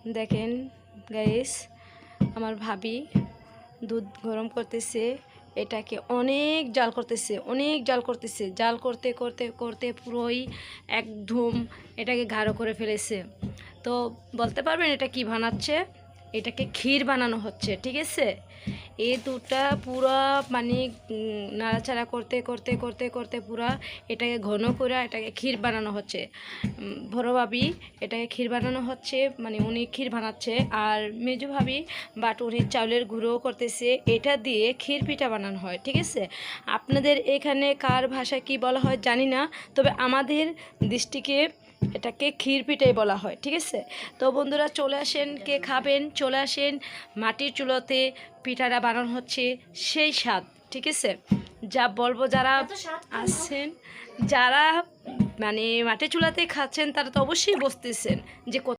দেখেন গাইস, আমার ভাবি দুধ গরম করতেছে, এটাকে অনেক জাল করতেছে, জাল করতে করতে করতে পুরোই একদম এটাকে গাঢ় করে ফেলেছে। তো বলতে পারবেন এটা কি বানাচ্ছে? এটাকে ক্ষীর বানানো হচ্ছে, ঠিক আছে। এই দুধটা পুরা মানে নাড়াচাড়া করতে করতে করতে করতে পুরা এটাকে ঘন করে এটাকে ক্ষীর বানানো হচ্ছে। বড় ভাবি এটাকে ক্ষীর বানানো হচ্ছে, মানে উনি ক্ষীর বানাচ্ছে, আর মেজো ভাবি বাট উনি চাউলের গুঁড়ো করতেছে। এটা দিয়ে ক্ষীর পিঠা বানানো হয়, ঠিক আছে। আপনাদের এখানে কার ভাষায় কি বলা হয় জানি না, তবে আমাদের ডিস্ট্রিক্টে এটাকে ক্ষীর পিঠাই বলা হয়, ঠিক আছে। তো বন্ধুরা চলে আসেন, কে খাবেন চলে আসেন। মাটির চুলোতে পিঠাটা বানানো হচ্ছে, সেই স্বাদ, ঠিক আছে। যা বলবো, যারা আসছেন, যারা মানে মাটির চুলাতে খাচ্ছেন তারা তো অবশ্যই বুঝতেছেন যে